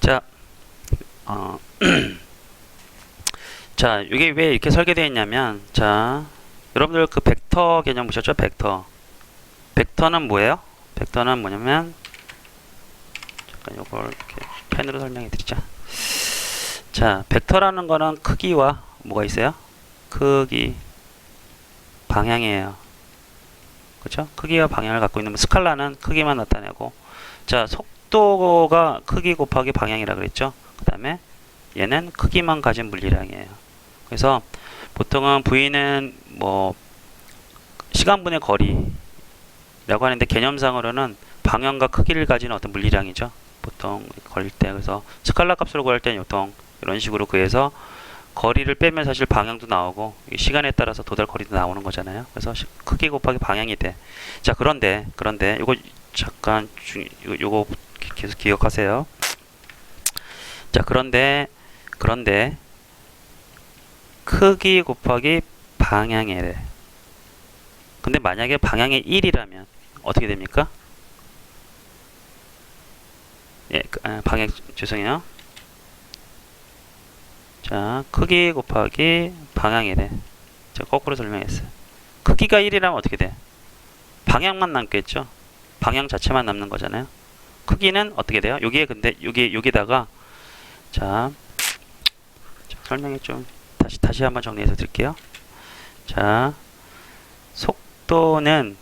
자, 어, 자, 이게 왜 이렇게 설계되어 있냐면, 자, 여러분들 그 벡터 개념 보셨죠? 벡터. 벡터는 뭐예요? 벡터는 뭐냐면, 잠깐 요걸 이렇게 펜으로 설명해 드리자. 자, 벡터라는 거는 크기와 뭐가 있어요? 크기, 방향이에요. 그렇죠? 크기와 방향을 갖고 있는 스칼라는 크기만 나타내고, 자, 속도가 크기 곱하기 방향이라 그랬죠? 그 다음에 얘는 크기만 가진 물리량이에요. 그래서 보통은 V는 뭐 시간분의 거리라고 하는데 개념상으로는 방향과 크기를 가진 어떤 물리량이죠. 보통 걸릴 때. 그래서 스칼라 값으로 구할 때는 보통 이런 식으로 구해서 거리를 빼면 사실 방향도 나오고 시간에 따라서 도달 거리도 나오는 거잖아요. 그래서 크기 곱하기 방향이 돼. 자, 그런데 요거 잠깐 요거 계속 기억하세요. 자, 그런데 크기 곱하기 방향이래. 근데 만약에 방향이 1이라면 어떻게 됩니까? 예, 방향 죄송해요. 자, 크기 곱하기 방향이래. 제가 거꾸로 설명했어요. 크기가 1이라면 어떻게 돼? 방향만 남겠죠? 방향 자체만 남는 거잖아요. 크기는 어떻게 돼요? 여기에 근데 여기다가 자, 설명해 좀 다시 한번 정리해서 드릴게요. 자, 속도는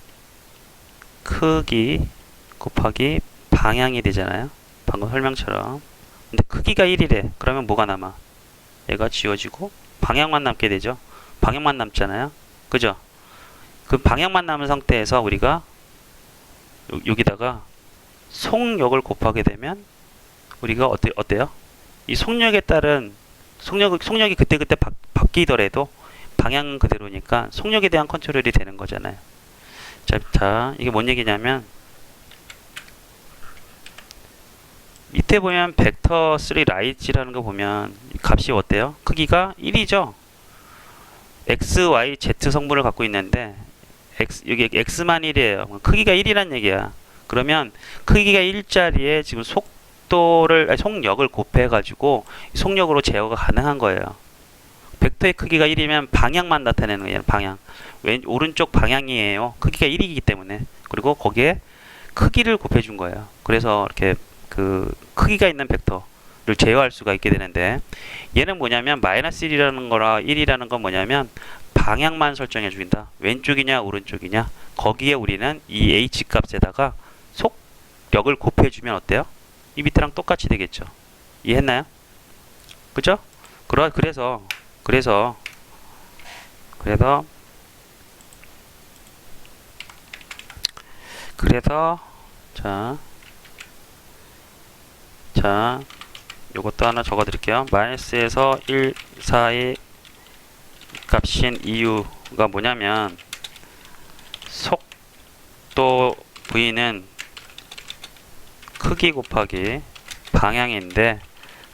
크기 곱하기 방향이 되잖아요. 방금 설명처럼. 근데 크기가 1이래. 그러면 뭐가 남아? 얘가 지워지고 방향만 남게 되죠. 방향만 남잖아요. 그죠? 그 방향만 남은 상태에서 우리가 여기다가 속력을 곱하게 되면 우리가 어때요? 이 속력에 따른 속력이 그때그때 바뀌더라도 방향은 그대로니까 속력에 대한 컨트롤이 되는 거잖아요. 자, 이게 뭔 얘기냐면 밑에 보면 벡터 3 라이지라는 거 보면 값이 어때요? 크기가 1이죠. x, y, z 성분을 갖고 있는데 여기 x만 1이에요. 크기가 1이란 얘기야. 그러면 크기가 1짜리에 지금 속력을 곱해가지고 속력으로 제어가 가능한 거예요. 벡터의 크기가 1이면 방향만 나타내는 거예요. 방향. 오른쪽 방향이에요. 크기가 1이기 때문에. 그리고 거기에 크기를 곱해준 거예요. 그래서 이렇게 그 크기가 있는 벡터를 제어할 수가 있게 되는데 얘는 뭐냐면 마이너스 1이라는 거라 1이라는 건 뭐냐면 방향만 설정해 주긴다. 왼쪽이냐 오른쪽이냐 거기에 우리는 이 h 값에다가 속력을 곱해주면 어때요? 이 밑에랑 똑같이 되겠죠. 이해했나요? 그죠? 그래서 자, 요것도 하나 적어 드릴게요. 마이너스에서 1 사이 값인 이유가 뭐냐면 속도 V는 크기 곱하기 방향인데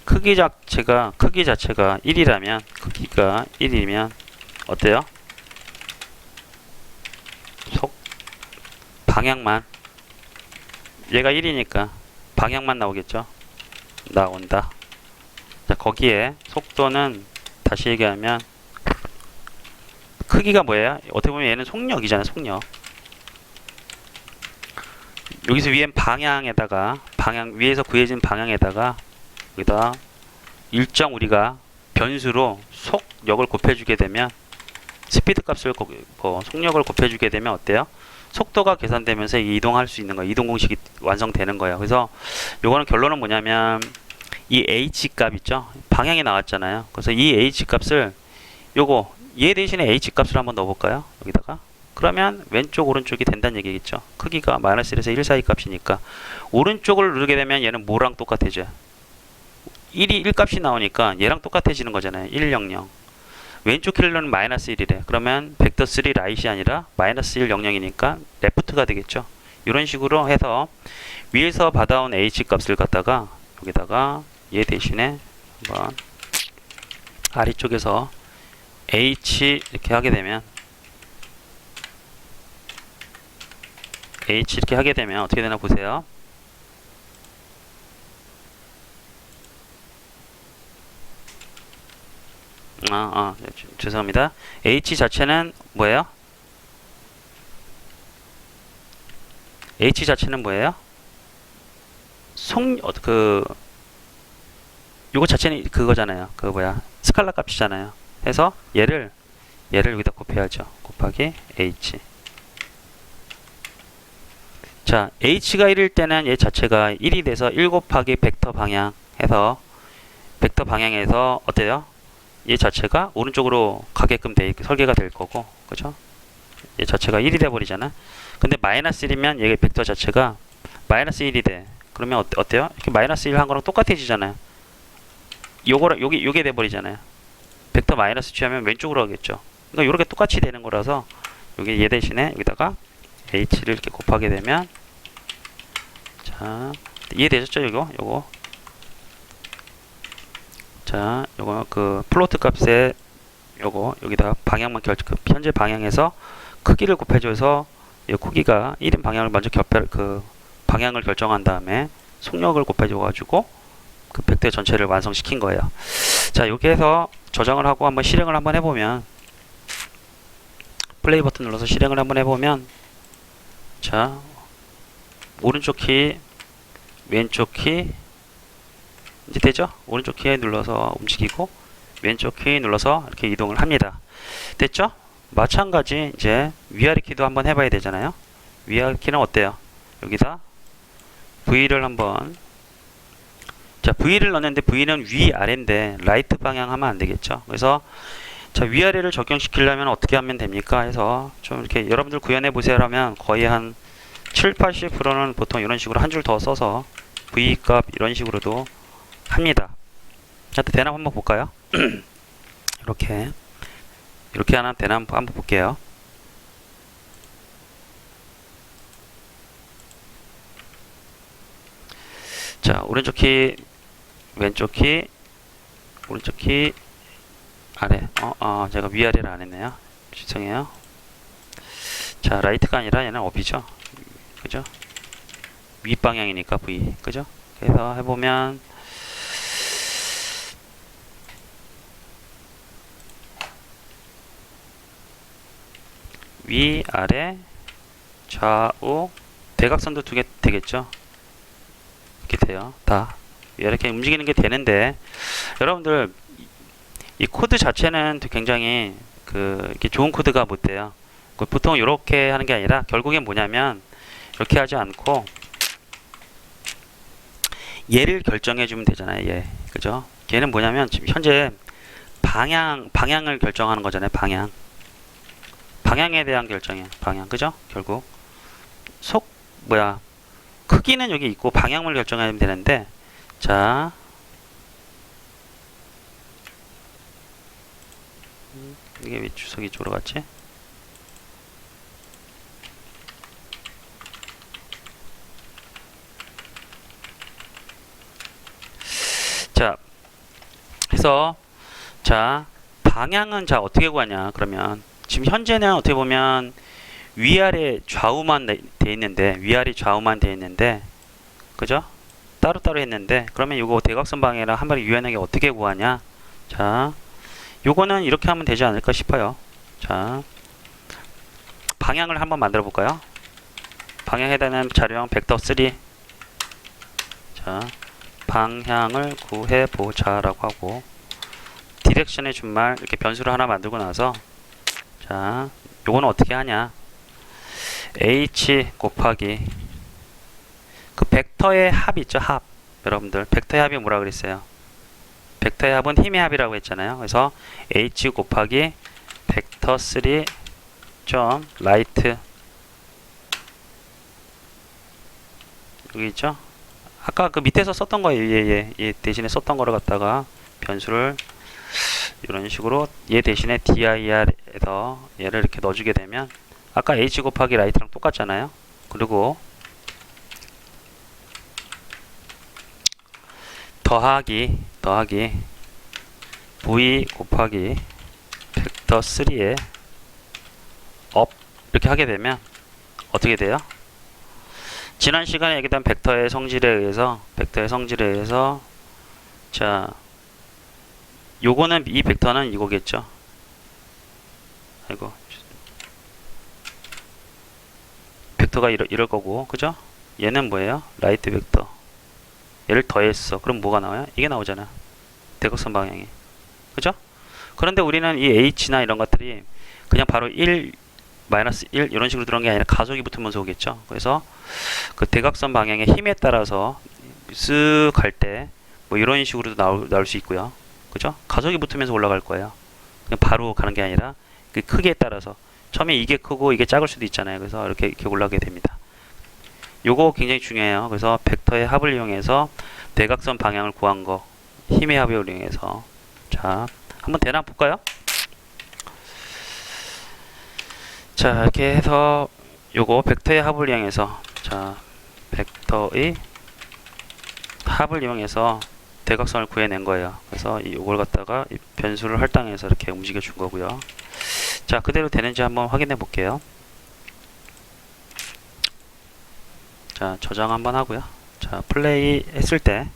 크기 자체가 1이라면 크기가 1이면 어때요? 방향만 얘가 1이니까 방향만 나오겠죠? 나온다. 자, 거기에 속도는 다시 얘기하면 크기가 뭐예요? 어떻게 보면 얘는 속력이잖아요. 속력. 여기서 위엔 위에서 구해진 방향에다가 여기다 일정 우리가 변수로 속력을 곱해주게 되면 스피드 값을 속력을 곱해주게 되면 어때요? 속도가 계산되면서 이동할 수 있는 거예요. 이동 공식이 완성되는 거예요. 그래서 요거는 결론은 뭐냐면 이 h 값 있죠? 방향이 나왔잖아요. 그래서 이 h 값을 얘 대신에 h 값을 한번 넣어볼까요? 여기다가 그러면 왼쪽 오른쪽이 된다는 얘기겠죠. 크기가 마이너스 1에서 1 사이 값이니까 오른쪽을 누르게 되면 얘는 뭐랑 똑같아져요? 1 값이 나오니까 얘랑 똑같아지는 거잖아요. 1, 0, 0. 왼쪽 킬러는 마이너스 1이래. 그러면 벡터 3 라이트이 아니라 마이너스 1, 0, 0이니까 레프트가 되겠죠. 이런 식으로 해서 위에서 받아온 h 값을 갖다가 여기다가 얘 대신에 한번 아래쪽에서 h 이렇게 하게 되면 어떻게 되나 보세요. 죄송합니다. h 자체는 뭐예요? h 자체는 뭐예요? 요거 자체는 그거잖아요. 그 뭐야, 스칼라 값이잖아요. 해서 얘를 여기다 곱해야죠. 곱하기 h. 자, h가 1일 때는 얘 자체가 1이 돼서 1 곱하기 벡터 방향 해서, 벡터 방향에서 어때요? 얘 자체가 오른쪽으로 가게끔 설계가 될 거고, 그죠? 얘 자체가 1이 돼 버리잖아. 근데 마이너스 1이면 얘 벡터 자체가 마이너스 1이 돼. 그러면 어때요? 이렇게 마이너스 1 한 거랑 똑같아지잖아요. 요게 돼 버리잖아요. 벡터 마이너스 취하면 왼쪽으로 하겠죠. 그러니까 요렇게 똑같이 되는 거라서 여기 얘 대신에 여기다가 h를 이렇게 곱하게 되면, 자, 이해되셨죠? 요거. 자, 요거 그 플로트 값에 요거 여기다 방향만 현재 방향에서 크기를 곱해줘서 이 크기가 1인 방향을 먼저 방향을 결정한 다음에 속력을 곱해줘가지고 그 벡터 전체를 완성시킨 거예요. 자, 여기 해서 저장을 하고 한번 실행을 한번 해보면, 플레이 버튼 눌러서 실행을 한번 해보면, 자, 오른쪽 키, 왼쪽 키, 이제 되죠? 오른쪽 키 눌러서 움직이고 왼쪽 키 눌러서 이렇게 이동을 합니다. 됐죠? 마찬가지 이제 위아래 키도 한번 해봐야 되잖아요. 위아래 키는 어때요? 여기다 V를 한번, 자, V를 넣는데 V는 위아래인데 라이트 방향 하면 안 되겠죠? 그래서 자, 위아래를 적용시키려면 어떻게 하면 됩니까? 해서 좀 이렇게 여러분들 구현해 보세요 하면 거의 한 7, 80%는 보통 이런 식으로 한 줄 더 써서 V 값 이런 식으로도 합니다. 자, 대납 한번 볼까요? 이렇게 하나 대납 한번 볼게요. 자, 오른쪽 키, 왼쪽 키, 오른쪽 키, 아래. 제가 위아래를 안 했네요. 죄송해요. 자, 라이트가 아니라 얘는 업이죠. 그죠? 윗방향이니까 V. 그죠? 그래서 해보면, 위, 아래, 좌우, 대각선도 두 개 되겠죠? 이렇게 돼요. 다. 이렇게 움직이는 게 되는데, 여러분들, 이 코드 자체는 굉장히 이렇게 좋은 코드가 못 돼요. 보통 이렇게 하는 게 아니라 결국엔 뭐냐면 이렇게 하지 않고 얘를 결정해 주면 되잖아요. 얘. 그죠? 얘는 뭐냐면 지금 현재 방향을 결정하는 거잖아요. 방향에 대한 결정이에요. 방향. 그죠? 결국 크기는 여기 있고 방향을 결정하면 되는데, 자, 이게 왜 주석이 이쪽으로 갔지? 자, 해서 자, 방향은 자 어떻게 구하냐? 그러면 지금 현재는 어떻게 보면 위아래 좌우만 돼 있는데, 그죠? 따로따로 했는데, 그러면 이거 대각선 방향이랑 한 번에 유연하게 어떻게 구하냐? 자, 요거는 이렇게 하면 되지 않을까 싶어요. 자, 방향을 한번 만들어 볼까요? 방향에 해당하는 자료형 벡터 3. 자, 방향을 구해 보자라고 하고, 디렉션의 준말 이렇게 변수를 하나 만들고 나서, 자, 요거는 어떻게 하냐? h 곱하기 그 벡터의 합 있죠? 합. 여러분들 벡터의 합이 뭐라 그랬어요? 벡터의 합은 힘의 합이라고 했잖아요. 그래서 h 곱하기 벡터 3 점 라이트, 여기 있죠? 아까 그 밑에서 썼던 거예요. 얘 대신에 썼던 거를 갖다가 변수를 이런 식으로 얘 대신에 dir에서 얘를 이렇게 넣어주게 되면 아까 h 곱하기 라이트랑 똑같잖아요. 그리고 더하기 v 곱하기 벡터 3의 업 이렇게 하게 되면 어떻게 돼요? 지난 시간에 얘기했던 벡터의 성질에 의해서 자, 요거는 이 벡터는 이거겠죠. 아이고, 벡터가 이럴 거고, 그죠? 얘는 뭐예요? 라이트 벡터. 얘를 더했어. 그럼 뭐가 나와요? 이게 나오잖아. 대각선 방향이. 그죠? 그런데 우리는 이 h나 이런 것들이 그냥 바로 1, 마이너스 1 이런 식으로 들어온 게 아니라 가속이 붙으면서 오겠죠. 그래서 그 대각선 방향의 힘에 따라서 쓱 갈 때 뭐 이런 식으로도 나올 수 있고요. 그죠? 가속이 붙으면서 올라갈 거예요. 그냥 바로 가는 게 아니라 그 크기에 따라서 처음에 이게 크고 이게 작을 수도 있잖아요. 그래서 이렇게 올라가게 됩니다. 요거 굉장히 중요해요. 그래서 벡터의 합을 이용해서 대각선 방향을 구한 거, 힘의 합을 이용해서. 자, 한번 대나 볼까요? 자, 이렇게 해서 요거 벡터의 합을 이용해서, 자, 벡터의 합을 이용해서 대각선을 구해낸 거예요. 그래서 요걸 갖다가 이 변수를 할당해서 이렇게 움직여 준 거고요. 자, 그대로 되는지 한번 확인해 볼게요. 자, 저장 한번 하고요. 자, 플레이 했을 때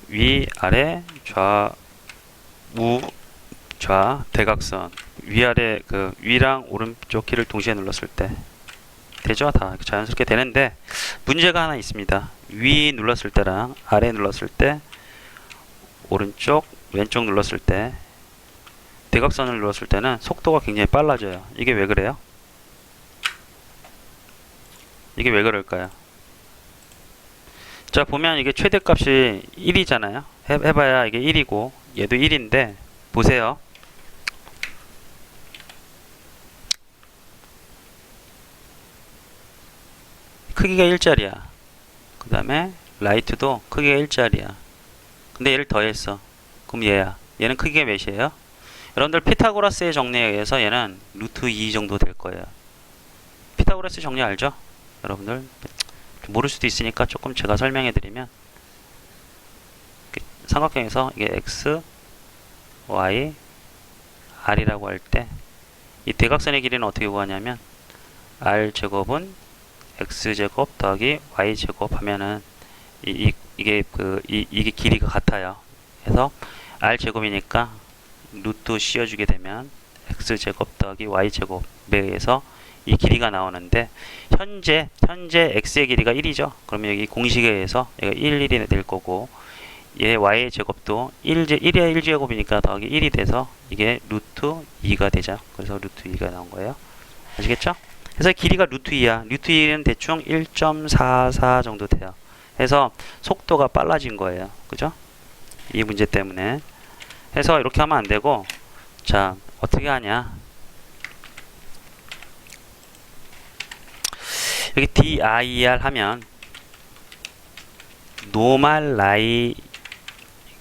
위, 아래, 좌, 우, 좌, 대각선 위아래 그 위랑 오른쪽 키를 동시에 눌렀을 때 되죠? 다 자연스럽게 되는데 문제가 하나 있습니다. 위 눌렀을 때랑 아래 눌렀을 때 오른쪽 왼쪽 눌렀을 때 대각선을 눌렀을 때는 속도가 굉장히 빨라져요. 이게 왜 그래요? 이게 왜 그럴까요? 자, 보면 이게 최대값이 1이잖아요. 해봐야 이게 1이고 얘도 1인데 보세요. 크기가 1짜리야. 그 다음에 라이트도 크기가 1짜리야. 근데 얘를 더했어. 그럼 얘야. 얘는 크기가 몇이에요? 여러분들 피타고라스의 정리에 의해서 얘는 루트 2 정도 될 거예요. 피타고라스 정리 알죠? 여러분들 모를 수도 있으니까 조금 제가 설명해 드리면 삼각형에서 이게 x, y, r이라고 할 때 이 대각선의 길이는 어떻게 구하냐면 r 제곱은 x제곱 더하기 y제곱 하면은 이게 이게 길이가 같아요. 그래서 r제곱이니까 루트 씌워주게 되면 x제곱 더하기 y제곱에 의해서 이 길이가 나오는데 현재 x의 길이가 1이죠. 그러면 여기 공식에 의해서 얘가 1, 1이 될 거고 얘 y의 제곱도 1의 1제곱이니까 더하기 1이 돼서 이게 루트 2가 되죠. 그래서 루트 2가 나온 거예요. 아시겠죠? 그래서 길이가 루트 2야. 루트 2는 대충 1.44 정도 돼요. 그래서 속도가 빨라진 거예요. 그죠? 이 문제 때문에. 해서 이렇게 하면 안 되고, 자, 어떻게 하냐. 여기 dir 하면, 노멀 라이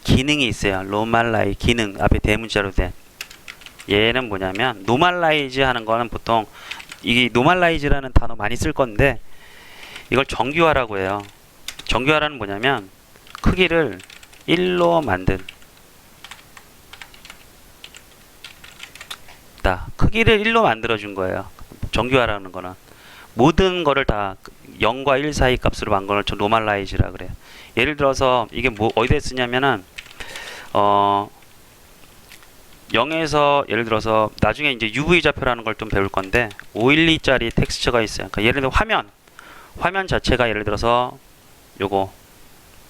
기능이 있어요. 노멀 라이 기능. 앞에 대문자로 된. 얘는 뭐냐면, 노멀라이즈 하는 거는 보통, 이 노멀라이즈라는 단어 많이 쓸 건데, 이걸 정규화라고 해요. 정규화라는 뭐냐면, 크기를 1로 만든, 크기를 1로 만들어준 거예요. 정규화라는 거는. 모든 거를 다 0과 1 사이 값으로 만 거를 노멀라이즈라 그래요. 예를 들어서 이게 뭐 어디에 쓰냐면은 0에서 예를 들어서 나중에 이제 UV 좌표라는 걸 좀 배울 건데 512짜리 텍스처가 있어요. 그러니까 예를 들어 화면 자체가 예를 들어서 요거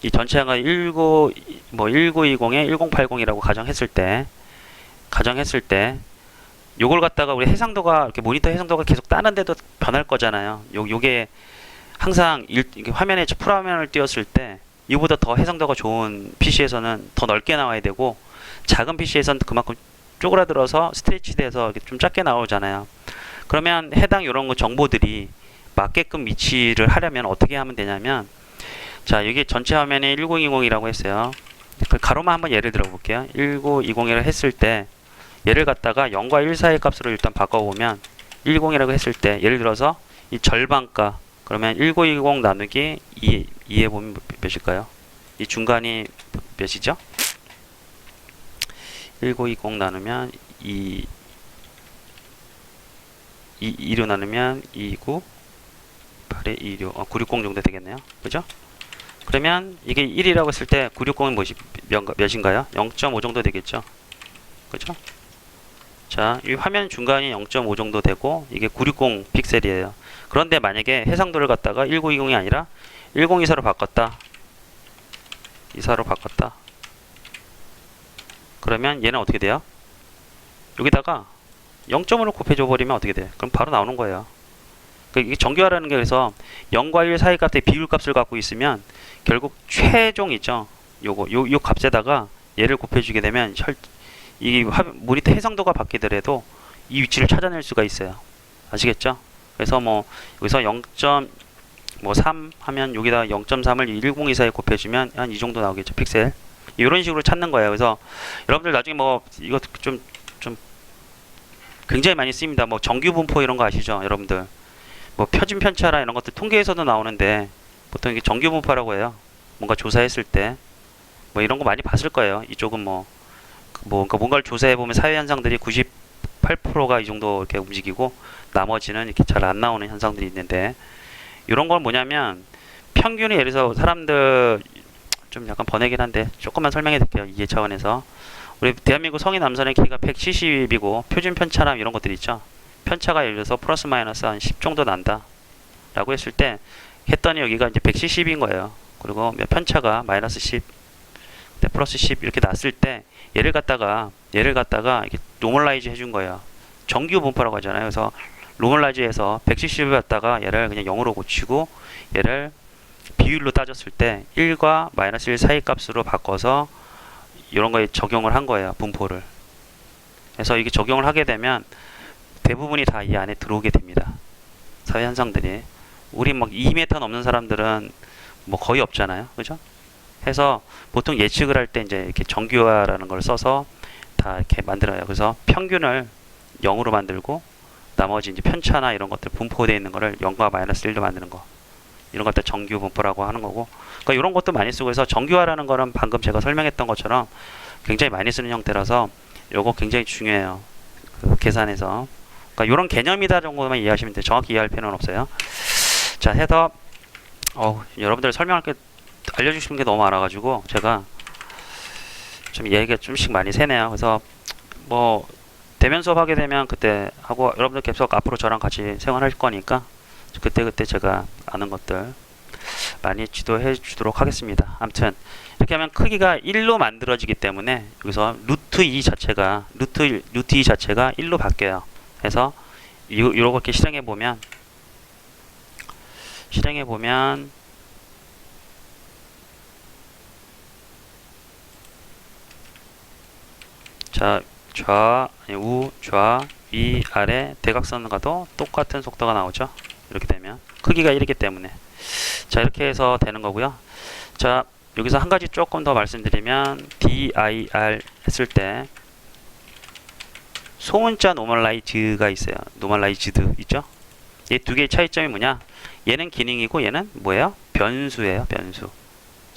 이 전체가 1920에 1080이라고 가정했을 때 요걸 갖다가 우리 해상도가 이렇게 모니터 해상도가 계속 따는데도 변할 거잖아요. 요게 항상 이게 화면에 풀화면을 띄웠을 때 이보다 더 해상도가 좋은 PC에서는 더 넓게 나와야 되고 작은 PC에서는 그만큼 쪼그라들어서 스트레치돼서 이렇게 좀 작게 나오잖아요. 그러면 해당 이런 거 정보들이 맞게끔 위치를 하려면 어떻게 하면 되냐면 자 여기 전체 화면에 1020이라고 했어요. 그 가로만 한번 예를 들어 볼게요. 1920이라고 했을 때 얘를 갖다가 0과 1 사이의 값으로 일단 바꿔보면 10이라고 했을 때 예를 들어서 이 절반가 그러면 1920 나누기 2에 보면 몇일까요? 이 중간이 몇이죠? 1920 나누면 2로 나누면 29 8에 26 960 정도 되겠네요. 그죠? 그러면 이게 1이라고 했을 때 960은 몇인가요? 0.5 정도 되겠죠. 그죠? 자, 이 화면 중간이 0.5 정도 되고 이게 960 픽셀이에요. 그런데 만약에 해상도를 갖다가 1920이 아니라 1024로 바꿨다. 24로 바꿨다. 그러면 얘는 어떻게 돼요? 여기다가 0.5를 곱해줘 버리면 어떻게 돼? 그럼 바로 나오는 거예요. 이게 정교화라는 게 그래서 0과 1 사이 값의 비율 값을 갖고 있으면 결국 최종 있죠. 요 값에다가 얘를 곱해주게 되면 이 모니터 해상도가 바뀌더라도 이 위치를 찾아낼 수가 있어요. 아시겠죠? 그래서 뭐 여기서 0.3 하면 여기다 0.3을 1024에 곱해주면 한 이 정도 나오겠죠. 픽셀. 이런 식으로 찾는 거예요. 그래서 여러분들 나중에 뭐 이거 좀 굉장히 많이 쓰입니다. 뭐 정규 분포 이런 거 아시죠? 여러분들. 뭐 표준 편차라 이런 것들 통계에서도 나오는데 보통 이게 정규 분포라고 해요. 뭔가 조사했을 때 뭐 이런 거 많이 봤을 거예요. 이쪽은 그러니까 뭔가를 조사해 보면 사회 현상들이 98%가 이 정도 이렇게 움직이고 나머지는 이렇게 잘 안 나오는 현상들이 있는데 이런 건 뭐냐면 평균이 예를 들어서 사람들 좀 약간 번외긴 한데 조금만 설명해 드릴게요. 이해 차원에서 우리 대한민국 성인 남성의 키가 170이고 표준 편차랑 이런 것들 있죠. 편차가 예를 들어서 플러스 마이너스 한 10 정도 난다 라고 했을 때 했더니 여기가 이제 170인 거예요. 그리고 편차가 마이너스 10 플러스 10 이렇게 났을 때 얘를 갖다가 이렇게 노멀라이즈 해준 거예요. 정규 분포라고 하잖아요. 그래서 노멀라이즈해서 170을 갖다가 얘를 그냥 0으로 고치고 얘를 비율로 따졌을 때 1과 마이너스 1 사이 값으로 바꿔서 이런 거에 적용을 한 거예요. 분포를. 그래서 이게 적용을 하게 되면 대부분이 다 이 안에 들어오게 됩니다. 사회 현상들이. 우리 막 2m 넘는 사람들은 뭐 거의 없잖아요. 그죠? 해서 보통 예측을 할 때 이제 이렇게 정규화라는 걸 써서 다 이렇게 만들어요. 그래서 평균을 0으로 만들고 나머지 이제 편차나 이런 것들 분포되어 있는 거를 0과 마이너스 1로 만드는 거. 이런 것들 정규 분포라고 하는 거고. 그러니까 이런 것도 많이 쓰고 해서 정규화라는 거는 방금 제가 설명했던 것처럼 굉장히 많이 쓰는 형태라서 요거 굉장히 중요해요. 그 계산에서. 그러니까 이런 개념이다 정도만 이해하시면 돼요. 정확히 이해할 필요는 없어요. 자, 해서 여러분들 설명할 게 알려주시는 게 너무 많아가지고 제가 좀 얘기가 좀씩 많이 새네요. 그래서 뭐 대면 수업 하게 되면 그때 하고 여러분들 계속 앞으로 저랑 같이 생활할 거니까 그때 제가 아는 것들 많이 지도해 주도록 하겠습니다. 아무튼 이렇게 하면 크기가 1로 만들어지기 때문에 여기서 루트 2 자체가 1로 바뀌어요. 그래서 이렇게 실행해 보면 자, 우, 좌, 위, 아래 대각선과도 똑같은 속도가 나오죠. 이렇게 되면 크기가 1이기 때문에 자, 이렇게 해서 되는 거고요. 자, 여기서 한 가지 조금 더 말씀드리면 dir 했을 때 소문자 노멀라이즈가 있어요. 노멀라이즈드 있죠? 이 두 개의 차이점이 뭐냐? 얘는 기능이고 얘는 뭐예요? 변수예요. 변수.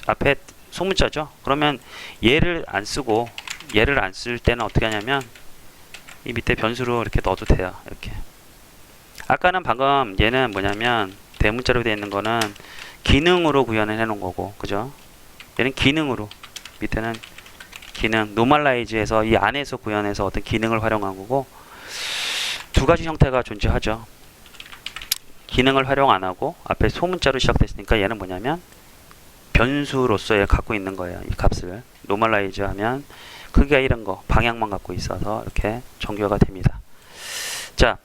앞에 소문자죠? 그러면 얘를 안 쓰고 얘를 안 쓸 때는 어떻게 하냐면 이 밑에 변수로 이렇게 넣어도 돼요. 이렇게. 아까는 방금 얘는 뭐냐면 대문자로 되어 있는 거는 기능으로 구현을 해 놓은 거고, 그죠? 얘는 기능으로, 밑에는 기능, 노멀라이즈해서 이 안에서 구현해서 어떤 기능을 활용한 거고, 두 가지 형태가 존재하죠. 기능을 활용 안 하고 앞에 소문자로 시작됐으니까 얘는 뭐냐면 변수로서 얘를 갖고 있는 거예요. 이 값을 노멀라이즈 하면 크기가 이런 거 방향만 갖고 있어서 이렇게 정교화가 됩니다. 자,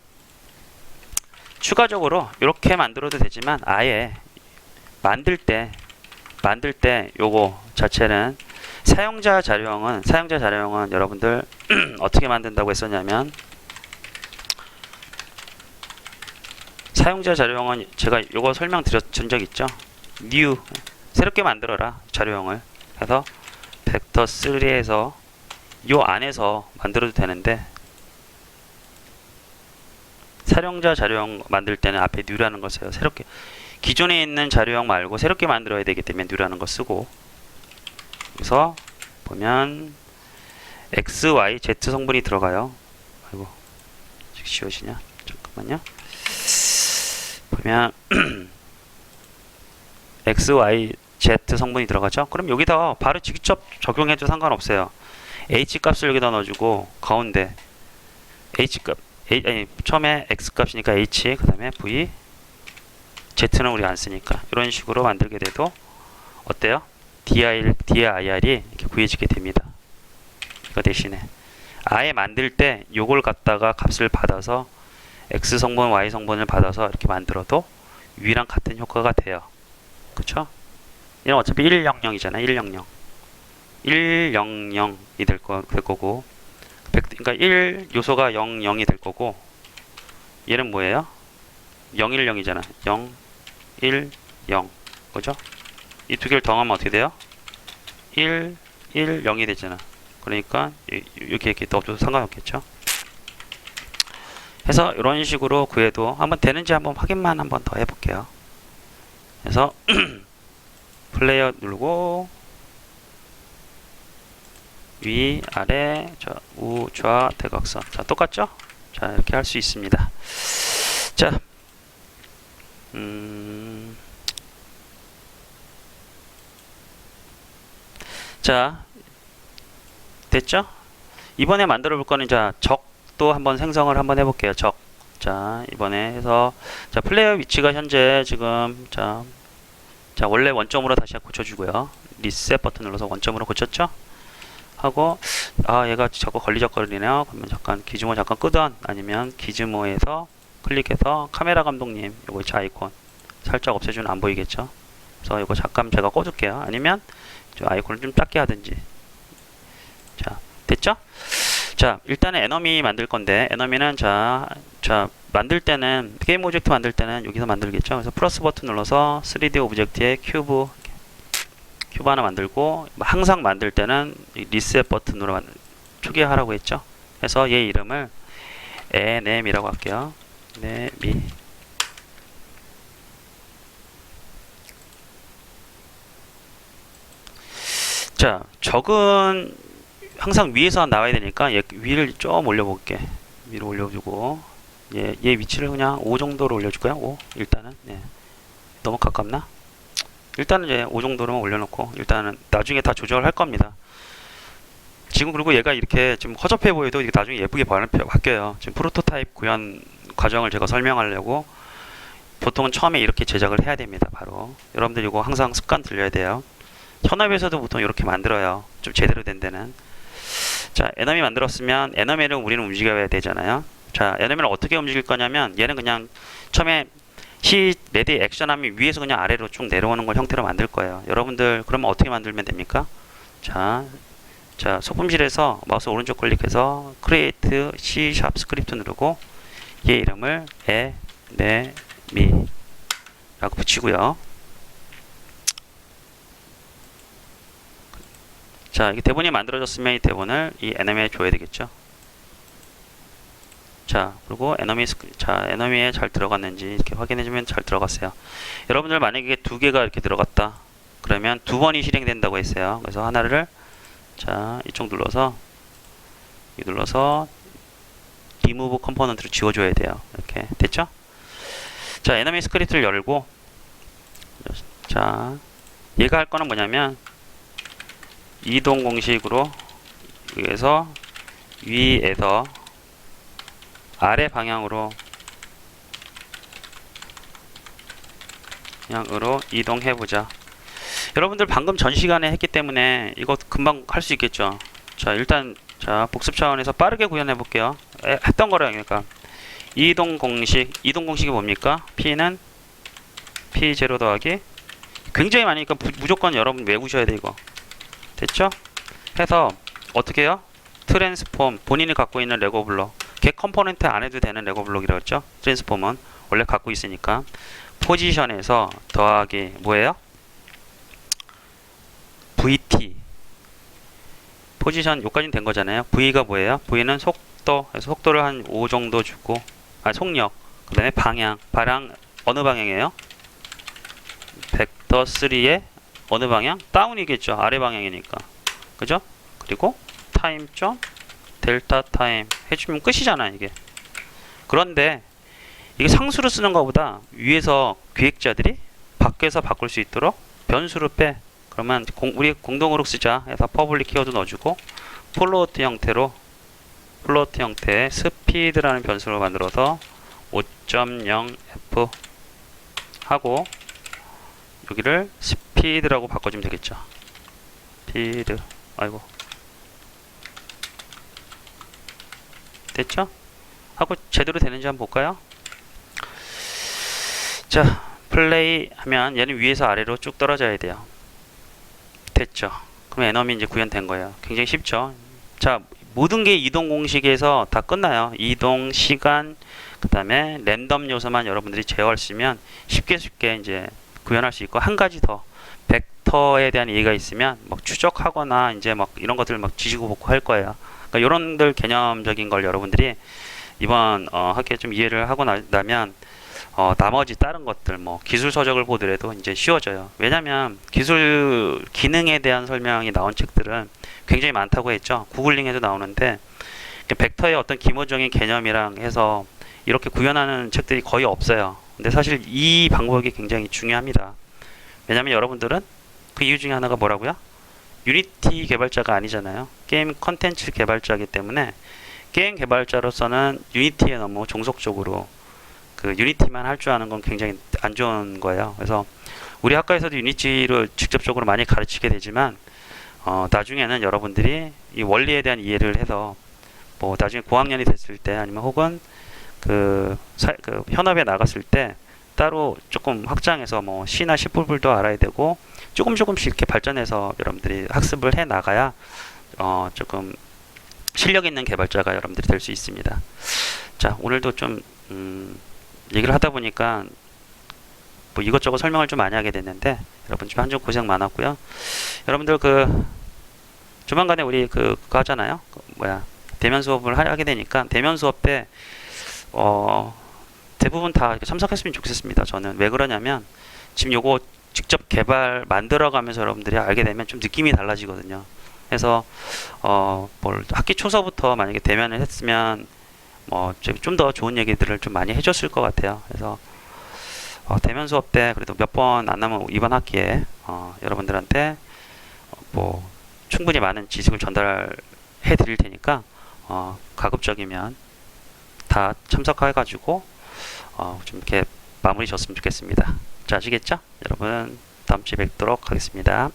추가적으로 이렇게 만들어도 되지만 아예 만들 때 요거 자체는 사용자 자료형은 여러분들 어떻게 만든다고 했었냐면 사용자 자료형은 제가 요거 설명드렸던 적 있죠. new 새롭게 만들어라 자료형을 해서 벡터 3에서 요 안에서 만들어도 되는데 사용자 자료형 만들 때는 앞에 new라는 걸 써요. 새롭게 기존에 있는 자료형 말고 새롭게 만들어야 되기 때문에 new라는 거 쓰고 그래서 보면 x, y, z 성분이 들어가요. 아이고 지워지냐? 잠깐만요. 보면 x, y, Z 성분이 들어가죠. 그럼 여기다 바로 직접 적용해도 상관없어요. H 값을 여기다 넣어주고 가운데 H 값 아니, 처음에 X 값이니까 H 그 다음에 V Z는 우리 안 쓰니까 이런 식으로 만들게 돼도 어때요? DIR이 이렇게 구해지게 됩니다. 이거 대신에 아예 만들 때 요걸 갖다가 값을 받아서 X 성분, Y 성분을 받아서 이렇게 만들어도 위랑 같은 효과가 돼요. 그쵸? 얘는 어차피 100이잖아. 100. 100이 될 거고 그러니까 1 요소가 00이 될 거고 얘는 뭐예요? 010이잖아. 0, 1, 0 그죠? 이 두 개를 더하면 어떻게 돼요? 1, 1, 0이 되잖아. 그러니까 이렇게 넣어도 상관없겠죠? 해서 이런 식으로 구해도 한번 되는지 한번 확인만 한번 더 해볼게요. 그래서 플레이어 누르고 위, 아래, 우, 좌, 대각선. 자, 똑같죠? 자, 이렇게 할 수 있습니다. 자, 자, 됐죠? 이번에 만들어 볼 거는 자, 적도 한번 생성을 한번 해볼게요. 적. 자, 이번에 해서 자, 플레이어 위치가 현재 지금 자, 원래 원점으로 다시 고쳐주고요. 리셋 버튼 눌러서 원점으로 고쳤죠? 하고 얘가 자꾸 걸리적거리네요. 그러면 잠깐 기즈모 잠깐 끄던 아니면 기즈모에서 클릭해서 카메라 감독님 요거 이 아이콘 살짝 없애주면 안 보이겠죠? 그래서 이거 잠깐 제가 꺼둘게요. 아니면 저 아이콘을 좀 작게 하든지. 자, 됐죠? 자, 일단은 에너미 만들 건데 에너미는 자 만들 때는 게임 오브젝트 만들 때는 여기서 만들겠죠. 그래서 플러스 버튼 눌러서 3D 오브젝트에 큐브 하나 만들고 항상 만들 때는 리셋 버튼으로 초기화하라고 했죠. 그래서 얘 이름을 NM이라고 할게요. NM이. 자, 적은 항상 위에서 나와야 되니까 얘 위를 좀 올려볼게. 위로 올려주고 얘 위치를 그냥 5 정도로 올려줄까요? 5 일단은. 네. 너무 가깝나? 일단은 이제 5 정도로만 올려놓고 일단은 나중에 다 조절할 겁니다. 지금 그리고 얘가 이렇게 좀 허접해 보여도 이게 나중에 예쁘게 바뀌어요. 지금 프로토타입 구현 과정을 제가 설명하려고 보통은 처음에 이렇게 제작을 해야 됩니다. 바로 여러분들 이거 항상 습관 들려야 돼요. 현업에서도 보통 이렇게 만들어요. 좀 제대로 된 데는. 자, 에너미 만들었으면 에너미를 우리는 움직여야 되잖아요. 자, 에너미를 어떻게 움직일 거냐면 얘는 그냥 처음에 시 레디 액션하면 위에서 그냥 아래로 쭉 내려오는 걸 형태로 만들 거예요. 여러분들 그러면 어떻게 만들면 됩니까? 자, 소품실에서 마우스 오른쪽 클릭해서 Create C# 스크립트 누르고 얘 이름을 에네미 라고 붙이고요. 자, 이게 대본이 만들어졌으면 이 대본을 이 에너미에 줘야 되겠죠. 자, 그리고 에너미에 잘 들어갔는지 이렇게 확인해주면 잘 들어갔어요. 여러분들 만약에 두 개가 이렇게 들어갔다. 그러면 두 번이 실행된다고 했어요. 그래서 하나를 자, 이쪽 눌러서 리무브 컴포넌트로 지워줘야 돼요. 이렇게 됐죠? 자, 에너미 스크립트를 열고 자, 얘가 할 거는 뭐냐면 이동 공식으로 위에서 아래 방향으로 이동해보자. 여러분들 방금 전 시간에 했기 때문에 이거 금방 할 수 있겠죠. 자, 일단 복습 차원에서 빠르게 구현해 볼게요. 했던 거래요. 그러니까 이동 공식이 뭡니까? P는 P0 더하기 굉장히 많으니까 무조건 여러분 외우셔야 돼. 이거 됐죠? 해서 어떻게 해요? 트랜스폼 본인이 갖고 있는 레고 블록 겟 컴포넌트 안 해도 되는 레고 블록이라고 했죠? 트랜스폼은 원래 갖고 있으니까 포지션에서 더하기 뭐예요? VT 포지션 여기까지는 된 거잖아요. V가 뭐예요? V는 속도 그래서 속도를 한 5 정도 주고 속력 그 다음에 방향 어느 방향이에요? 벡터 3의 어느 방향? 다운이겠죠. 아래 방향이니까 그죠? 그리고 타임 점 델타 타임 해주면 끝이잖아 이게. 그런데 이게 상수로 쓰는 것보다 위에서 기획자들이 밖에서 바꿀 수 있도록 변수로 빼. 그러면 우리 공동으로 쓰자 해서 퍼블릭 키워드 넣어주고 플로트 형태의 스피드라는 변수를 만들어서 5.0f 하고 여기를 스피드라고 바꿔주면 되겠죠. 스피드. 아이고. 됐죠? 하고 제대로 되는지 한번 볼까요? 자, 플레이 하면 얘는 위에서 아래로 쭉 떨어져야 돼요. 됐죠? 그럼 에너미 이제 구현된 거예요. 굉장히 쉽죠? 자, 모든 게 이동 공식에서 다 끝나요. 이동, 시간, 그 다음에 랜덤 요소만 여러분들이 제어하시면 쉽게 이제 구현할 수 있고, 한 가지 더 벡터에 대한 이해가 있으면 막 추적하거나 이제 막 이런 것들 막 지지고 볶고 할 거예요. 그러니까 이런들 개념적인 걸 여러분들이 이번 학기에 좀 이해를 하고 나면 나머지 다른 것들 뭐 기술 서적을 보더라도 이제 쉬워져요. 왜냐면 기술 기능에 대한 설명이 나온 책들은 굉장히 많다고 했죠. 구글링에도 나오는데 벡터의 어떤 기본적인 개념이랑 해서 이렇게 구현하는 책들이 거의 없어요. 근데 사실 이 방법이 굉장히 중요합니다. 왜냐면 여러분들은 그 이유 중에 하나가 뭐라고요? 유니티 개발자가 아니잖아요. 게임 컨텐츠 개발자이기 때문에 게임 개발자로서는 유니티에 너무 종속적으로 그 유니티만 할 줄 아는 건 굉장히 안 좋은 거예요. 그래서 우리 학과에서도 유니티를 직접적으로 많이 가르치게 되지만 나중에는 여러분들이 이 원리에 대한 이해를 해서 뭐 나중에 고학년이 됐을 때 아니면 혹은 그 현업에 나갔을 때 따로 조금 확장해서 뭐 C나 C++도 알아야 되고 조금씩 이렇게 발전해서 여러분들이 학습을 해 나가야 조금 실력 있는 개발자가 여러분들이 될 수 있습니다. 자, 오늘도 좀 얘기를 하다 보니까 뭐 이것저것 설명을 좀 많이 하게 됐는데 여러분 좀 한주 고생 많았고요. 여러분들 그 조만간에 우리 그거 하잖아요. 대면 수업을 하게 되니까 대면 수업 때 대부분 다 참석했으면 좋겠습니다. 저는 왜 그러냐면 지금 요거 직접 만들어가면서 여러분들이 알게 되면 좀 느낌이 달라지거든요. 그래서 학기 초서부터 만약에 대면을 했으면 좀 더 좋은 얘기들을 좀 많이 해줬을 것 같아요. 그래서 대면 수업 때 그래도 몇 번 안 남은 이번 학기에 여러분들한테 뭐 충분히 많은 지식을 전달해 드릴 테니까 가급적이면 다 참석해가지고 좀 이렇게 마무리 졌으면 좋겠습니다. 자, 아시겠죠? 여러분 다음 주에 뵙도록 하겠습니다.